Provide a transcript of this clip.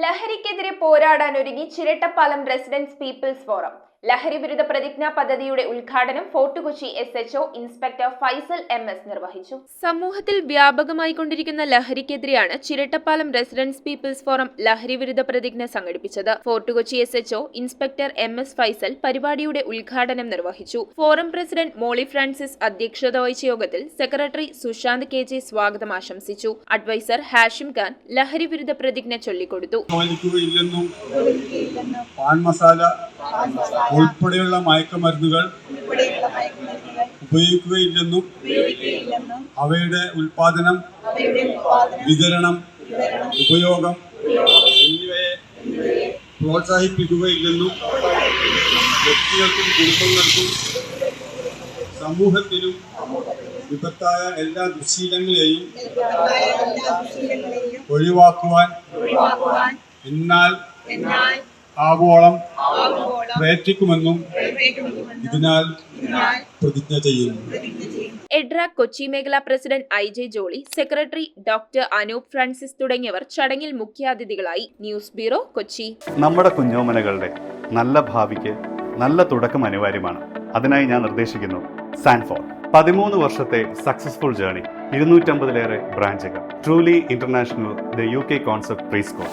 ലഹരിക്കെതിരെ പോരാടാനൊരുങ്ങി ചിരട്ടപ്പാലം residence people's forum. ലഹരി വിരുദ്ധ പ്രതിജ്ഞാ പദ്ധതിയുടെ ഉദ്ഘാടനം fort Kochi SHO inspector Faisal MS നിർവഹിച്ചു. സമൂഹത്തിൽ വ്യാപകമായിക്കൊണ്ടിരിക്കുന്ന ലഹരിക്കെതിരെയാണ് ചിരട്ടപ്പാലം റെസിഡൻസ് പീപ്പിൾസ് ഫോറം ലഹരി വിരുദ്ധ പ്രതിജ്ഞ സംഘടിപ്പിച്ചത്. Fort Kochi SHO inspector MS Faisal പരിപാടിയുടെ ഉദ്ഘാടനം നിർവഹിച്ചു. ഫോറം പ്രസിഡന്റ് മോളി ഫ്രാൻസിസ് അധ്യക്ഷത വഹിച്ച യോഗത്തിൽ സെക്രട്ടറി സുശാന്ത് KJ സ്വാഗതം ആശംസിച്ചു. അഡ്വൈസർ ഹാഷിം ഖാൻ ലഹരി വിരുദ്ധ പ്രതിജ്ഞ ചൊല്ലിക്കൊടുത്തു. ഉൾപ്പെടെയുള്ള മയക്കുമരുന്നുകൾ ഉപയോഗിക്കുകയില്ലെന്നും അവയുടെ ഉൽപാദനം, വിതരണം, ഉപയോഗം എന്നിവയെ പ്രോത്സാഹിപ്പിക്കുകയില്ലെന്നും വ്യക്തികൾക്കും കുടുംബങ്ങൾക്കും സമൂഹത്തിനും വിപത്തായ എല്ലാ ദുശ്ശീലങ്ങളെയും ഒഴിവാക്കുവാൻ എന്നാൽ ആവോളം പ്രയത്നിക്കുമെന്നും ഇതിനാൽ പ്രതിജ്ഞ ചെയ്യുന്നു. എഡ്രാക് കൊച്ചി മേഖലാ president IJ Jolly, secretary doctor Anoop Francis തുടങ്ങിയവർ ചടങ്ങിൽ മുഖ്യാതിഥികളായി. News bureau, Kochi. നമ്മുടെ കുഞ്ഞോമനകളുടെ നല്ല ഭാവിക്ക് നല്ല തുടക്കം അനിവാര്യമാണ്. അതിനായി ഞാൻ നിർദ്ദേശിക്കുന്നു സാൻഫോർഡ്. 13 വർഷത്തെ സക്സസ്ഫുൾ ജേർണി, 250-ലേറെ ബ്രാഞ്ചുകൾ, truly international, the UK concept pre school.